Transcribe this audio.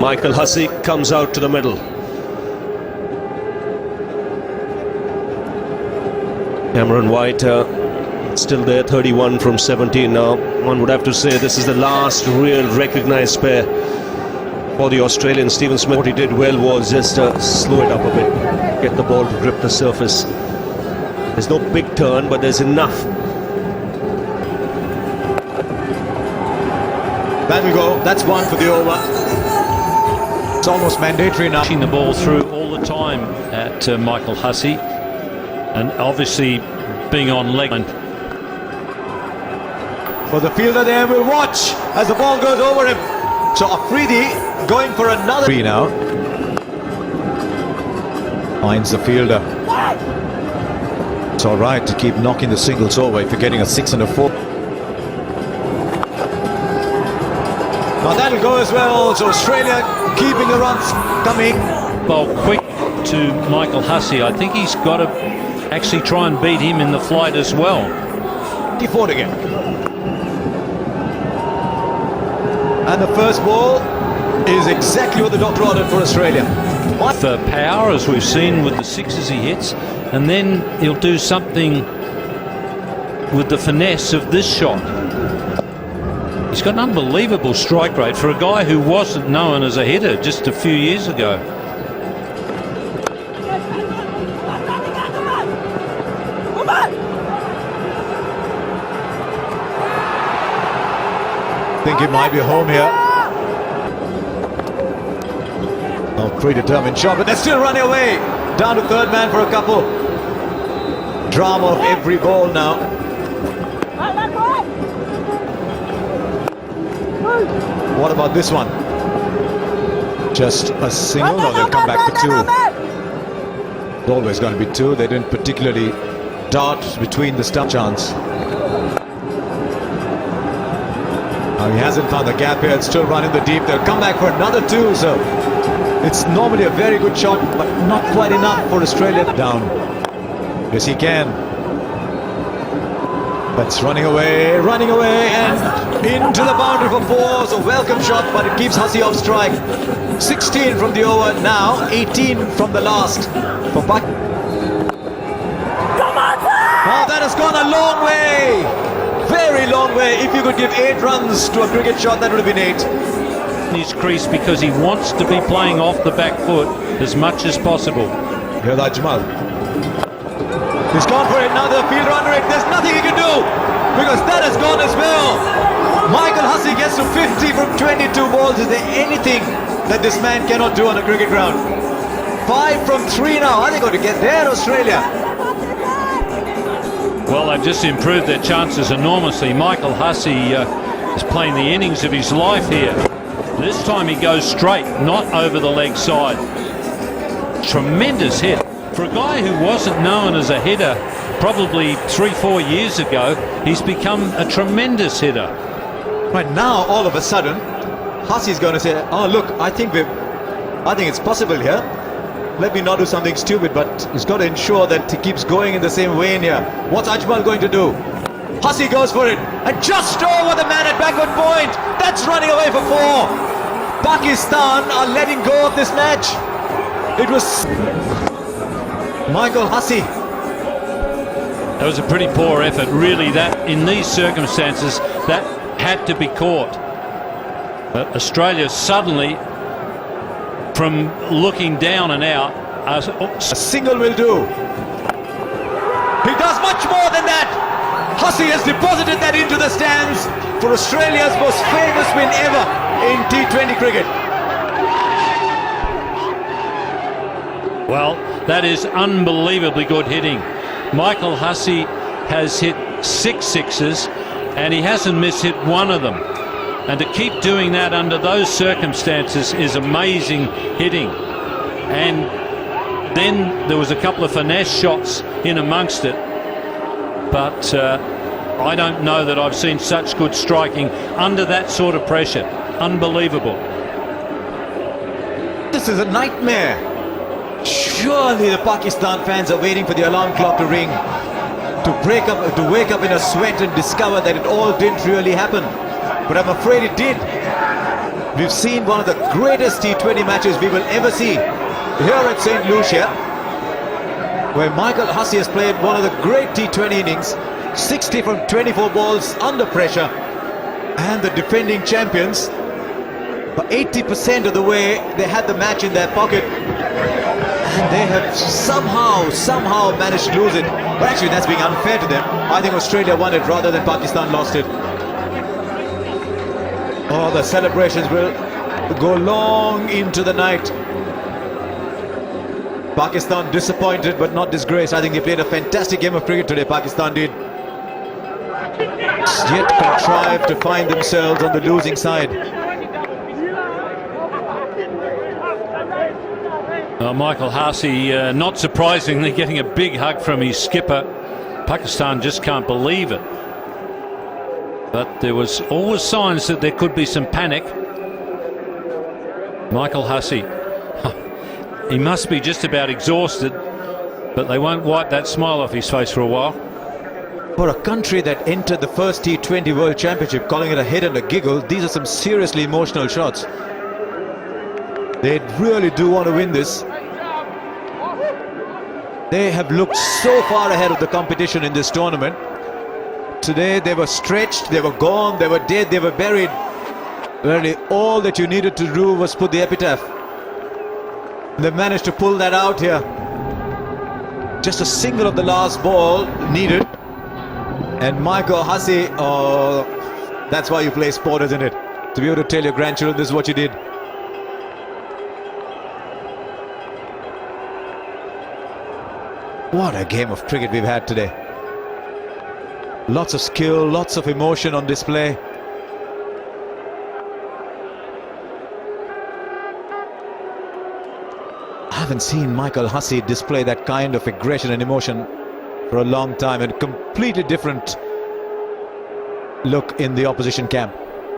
Michael Hussey comes out to the middle. Cameron White still there, 31 from 17 now. One would have to say this is the last real recognised spare for the Australian. Stephen Smith, what he did well was just slow it up a bit, get the ball to grip the surface. There's no big turn, but there's enough. That will go. That's one for the over. It's almost mandatory now. Pushing the ball through all the time at Michael Hussey, and obviously being on leg. For the fielder there will watch as the ball goes over him. So Afridi going for another three now. Finds the fielder. It's all right to keep knocking the singles over if you're getting a 6 and a 4. Now that'll go as well. So Australia keeping the runs coming. Well, quick to Michael Hussey. I think he's got to actually try and beat him in the flight as well. 54 again. And the first ball is exactly what the doctor ordered for Australia. For power, as we've seen with the sixes he hits, and then he'll do something with the finesse of this shot. He's got an unbelievable strike rate for a guy who wasn't known as a hitter just a few years ago. I think it might be home here. Oh, predetermined shot, but they're still running away. Down to third man for a couple. Drama of every ball now. What about this one? Just a single, or they'll come back for two. It's always going to be two. They didn't particularly dart between the stump chance. He hasn't found the gap here. It's still running the deep. They'll come back for another two. So it's normally a very good shot, but not quite enough for Australia. Down. Yes, he can. That's running away, and into the boundary for four. So welcome shot, but it keeps Hussey off strike. 16 from the over now, 18 from the last for Pak. Oh, that has gone a long way. Very long way. If you could give 8 runs to a cricket shot, that would have been 8. His crease because he wants to be playing off the back foot as much as possible. Here's Ajmal. He's gone for it. Now the fielder under it. There's nothing he can do because that has gone as well. Michael Hussey gets to 50 from 22 balls. Is there anything that this man cannot do on a cricket ground? 5 from 3 now. Are they going to get there, Australia? Well, they've just improved their chances enormously. Michael Hussey is playing the innings of his life here. This time he goes straight, not over the leg side. Tremendous hit. For a guy who wasn't known as a hitter probably 3-4 years ago, he's become a tremendous hitter. Right now, all of a sudden, Hussey's going to say, oh look, I think it's possible here. Let me not do something stupid, but he's got to ensure that he keeps going in the same way in here. What's Ajmal going to do? Hussey goes for it, and just over the man at backward point. That's running away for 4. Pakistan are letting go of this match. It was Michael Hussey. That was a pretty poor effort, really. That in these circumstances, that had to be caught. But Australia suddenly, from looking down and out, a single will do. He does much more than that. Hussey has deposited that into the stands for Australia's most famous win ever in T20 cricket. Well, that is unbelievably good hitting. Michael Hussey has hit 6 sixes and he hasn't mishit one of them. And to keep doing that under those circumstances is amazing hitting. And then there was a couple of finesse shots in amongst it. But I don't know that I've seen such good striking under that sort of pressure. Unbelievable. This is a nightmare. Surely the Pakistan fans are waiting for the alarm clock to ring, to wake up in a sweat and discover that it all didn't really happen. But I'm afraid it did. We've seen one of the greatest T20 matches we will ever see here at St. Lucia, where Michael Hussey has played one of the great T20 innings, 60 from 24 balls under pressure, and the defending champions, for 80% of the way they had the match in their pocket, and they have somehow managed to lose it. But actually that's being unfair to them. I think Australia won it rather than Pakistan lost it. Oh, the celebrations will go long into the night. Pakistan disappointed but not disgraced. I think they played a fantastic game of cricket today, Pakistan did. Yet contrived to find themselves on the losing side. Michael Hussey, not surprisingly, getting a big hug from his skipper. Pakistan just can't believe it. But there was always signs that there could be some panic. Michael Hussey, he must be just about exhausted, but they won't wipe that smile off his face for a while. For a country that entered the first T20 World Championship, calling it a hit and a giggle, these are some seriously emotional shots. They really do want to win this. They have looked so far ahead of the competition in this tournament. Today they were stretched, they were gone, they were dead, they were buried. Really, all that you needed to do was put the epitaph. They managed to pull that out here. Just a single of the last ball needed. And Michael Hussey, oh, that's why you play sport, isn't it? To be able to tell your grandchildren this is what you did. What a game of cricket we've had today. Lots of skill, lots of emotion on display. I haven't seen Michael Hussey display that kind of aggression and emotion for a long time, and completely different look in the opposition camp.